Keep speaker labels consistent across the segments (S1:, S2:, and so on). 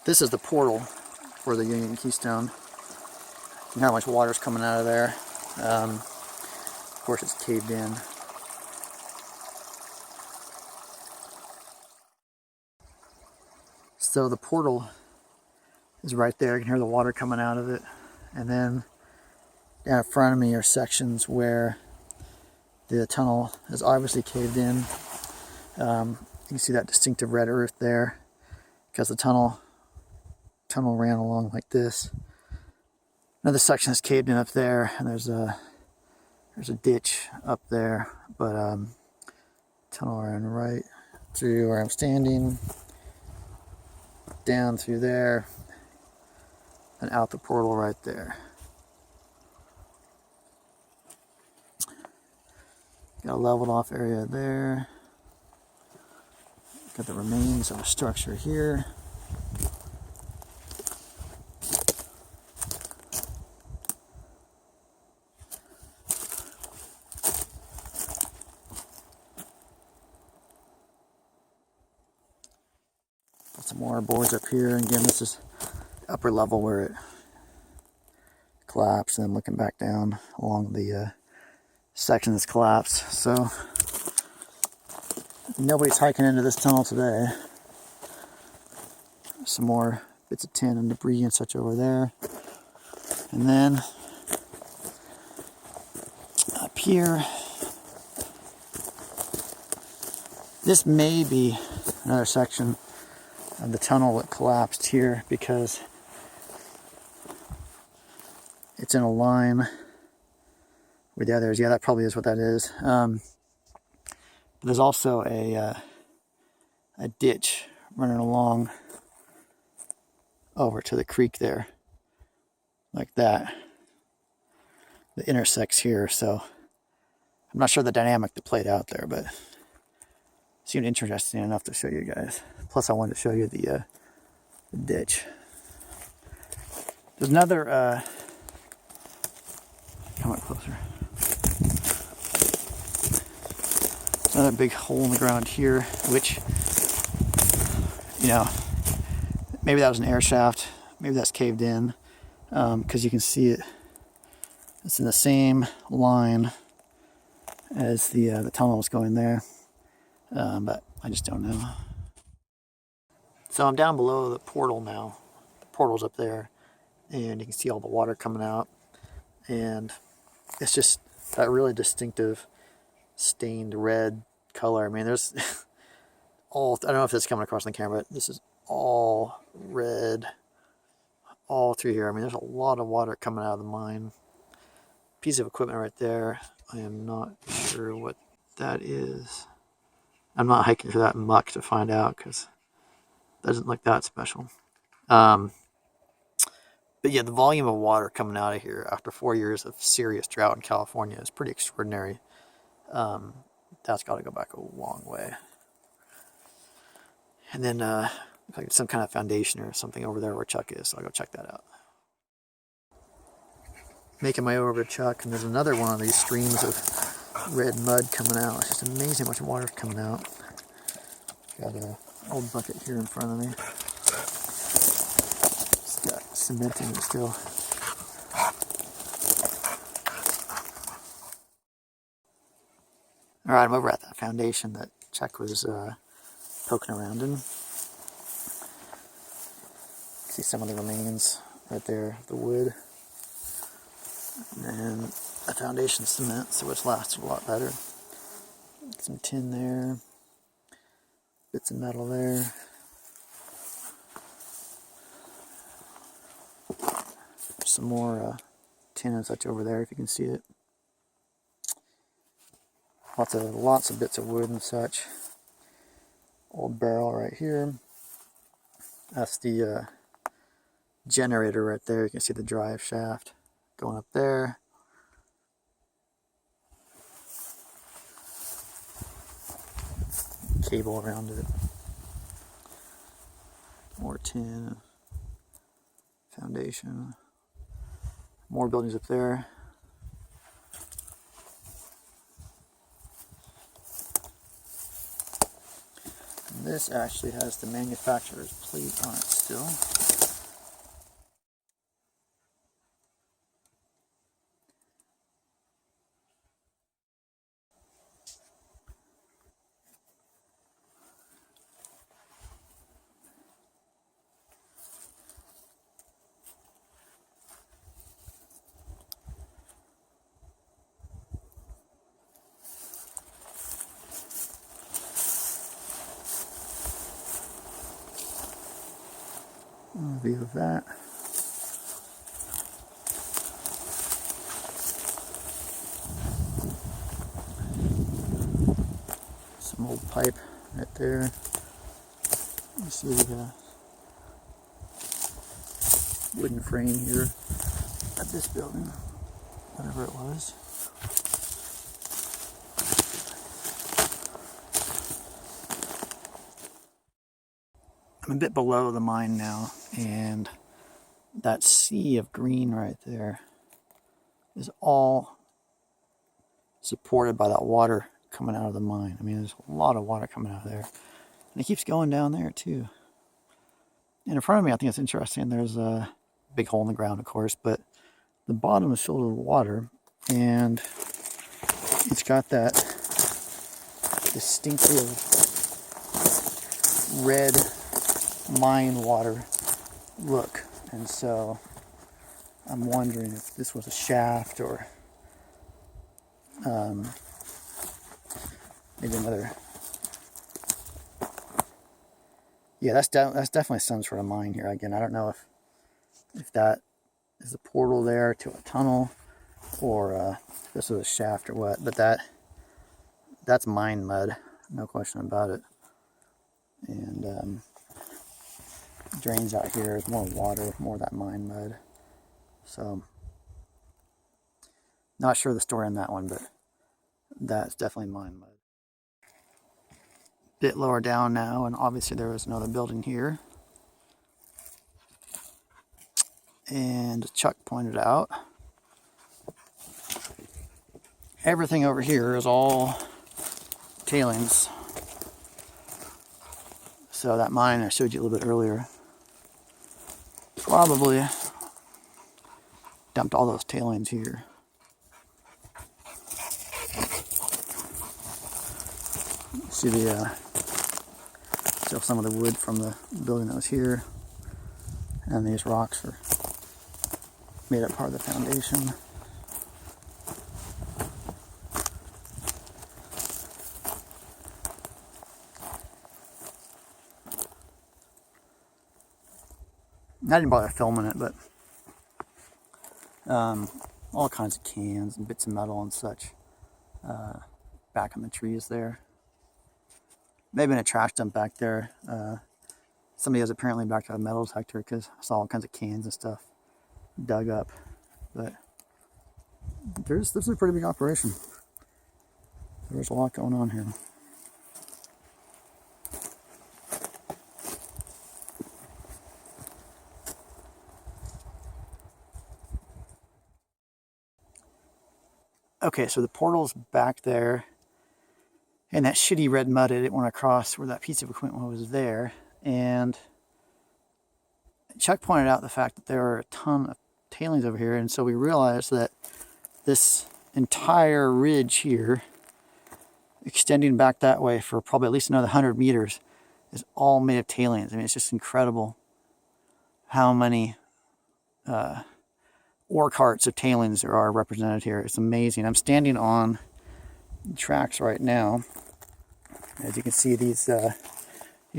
S1: This is the portal for the Union-Keystone. And how much water's coming out of there. Of course, it's caved in. So the portal is right there. You can hear the water coming out of it. And then down in front of me are sections where the tunnel is obviously caved in. You can see that distinctive red earth there because the tunnel ran along like this. Another section is caved in up there, and there's a ditch up there, but tunnel ran right through where I'm standing, down through there, and out the portal right there. Got a leveled off area there. Got the remains of a structure here. Got some more boards up here. And again, this is upper level where it collapsed, and then looking back down along the section that's collapsed. So nobody's hiking into this tunnel today. Some more bits of tin and debris and such over there. And then up here, this may be another section of the tunnel that collapsed here because it's in a line with the others. Yeah, that probably is what that is. There's also a ditch running along over to the creek there, like that. That intersects here, so I'm not sure the dynamic that played out there, but it seemed interesting enough to show you guys. Plus, I wanted to show you the ditch. There's another. Come on closer. Another big hole in the ground here, which, you know, maybe that was an air shaft, maybe that's caved in, because you can see it. It's in the same line as the tunnel was going there, but I just don't know. So I'm down below the portal now. The portal's up there, and you can see all the water coming out, and it's just that really distinctive stained red color. I mean, there's all, I don't know if that's coming across in the camera, but this is all red all through here. I mean, there's a lot of water coming out of the mine. Piece of equipment right there. I am not sure what that is. I'm not hiking through that muck to find out because it doesn't look that special. But yeah, the volume of water coming out of here after 4 years of serious drought in California is pretty extraordinary. That's got to go back a long way. And then like some kind of foundation or something over there where Chuck is, so I'll go check that out. Making my way over to Chuck, and there's another one of these streams of red mud coming out. It's just amazing how much water is coming out. Got an old bucket here in front of me. It's got cement in it still. Alright, I'm over at that foundation that Chuck was poking around in. See some of the remains right there, the wood. And then the foundation cement, so it's lasted a lot better. Some tin there, bits of metal there. Some more tin and such over there if you can see it. Lots of bits of wood and such. Old barrel right here. That's the generator right there. You can see the drive shaft going up there. Cable around it. More tin. Foundation. More buildings up there. And This actually has the manufacturer's plate on it still. A view of that. Some old pipe right there. You see the wooden frame here at this building, whatever it was. I'm a bit below the mine now, and that sea of green right there is all supported by that water coming out of the mine. I mean, there's a lot of water coming out of there. And it keeps going down there too. And in front of me, I think it's interesting, there's a big hole in the ground, of course, but the bottom is filled with water, and it's got that distinctive red mine water look. And so I'm wondering if this was a shaft or maybe another. Yeah, that's definitely some sort of mine here. Again, I don't know if that is a portal there to a tunnel, or if this is a shaft or what. But that's mine mud, no question about it. And drains out here is more water, more of that mine mud. So not sure the story on that one, but that's definitely mine mud. Bit lower down now, and obviously there was another building here. And Chuck pointed out, everything over here is all tailings. So that mine I showed you a little bit earlier probably dumped all those tailings here. See the still some of the wood from the building that was here, and these rocks are made up part of the foundation. I didn't bother filming it, but all kinds of cans and bits of metal and such back in the trees there. Maybe in a trash dump back there. Somebody has apparently backed out a metal detector because I saw all kinds of cans and stuff dug up. But this is a pretty big operation. There's a lot going on here. Okay, so the portal's back there, and that shitty red mud I didn't want to cross where that piece of equipment was there. And Chuck pointed out the fact that there are a ton of tailings over here, and so we realized that this entire ridge here, extending back that way for probably at least another 100 meters, is all made of tailings. I mean, it's just incredible how many ore carts of tailings there are represented here. It's amazing. I'm standing on the tracks right now. As you can see, these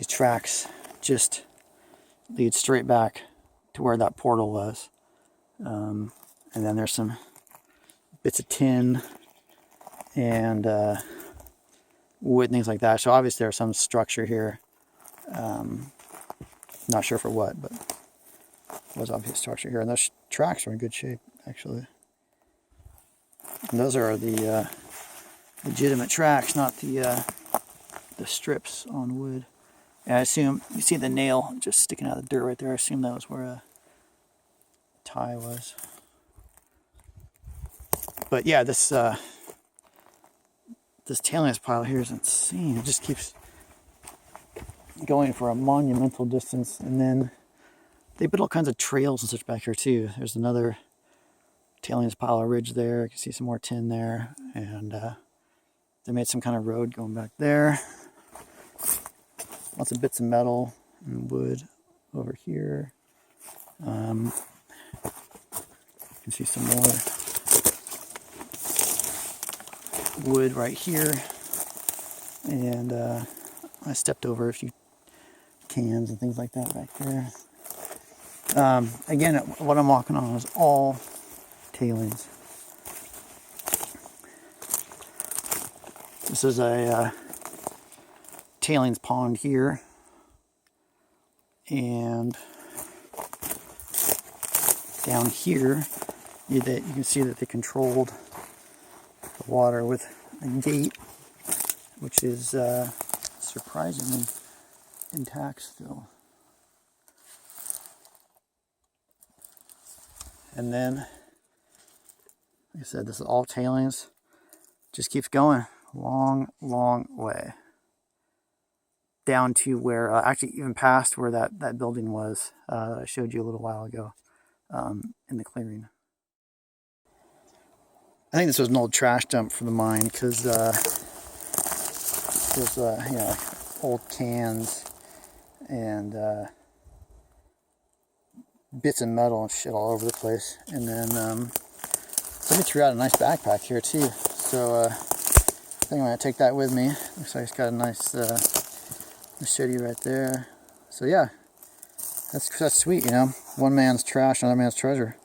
S1: tracks just lead straight back to where that portal was. And then there's some bits of tin and wood and things like that. So obviously there's some structure here. Not sure for what, but there was obviously structure here. And those tracks are in good shape, actually. And those are the legitimate tracks, not the strips on wood. And I assume, you see the nail just sticking out of the dirt right there. I assume that was where a tie was. But yeah, this tailings pile here is insane. It just keeps going for a monumental distance. And then they built all kinds of trails and such back here too. There's another tailings pile of ridge there. You can see some more tin there. And they made some kind of road going back there. Lots of bits of metal and wood over here. You can see some more wood right here. And I stepped over a few cans and things like that back there. Again, what I'm walking on is all tailings. This is a tailings pond here, and down here you can see that they controlled the water with a gate, which is surprisingly intact still. And then, like I said, this is all tailings. Just keeps going long, long way. Down to where, actually even past where that building was, I showed you a little while ago, in the clearing. I think this was an old trash dump for the mine, because there's you know, old cans and bits of metal and shit all over the place. And then somebody threw out a nice backpack here too, so I think I'm gonna take that with me. Looks like it's got a nice machete right there. So yeah, that's sweet, you know. One man's trash, another man's treasure.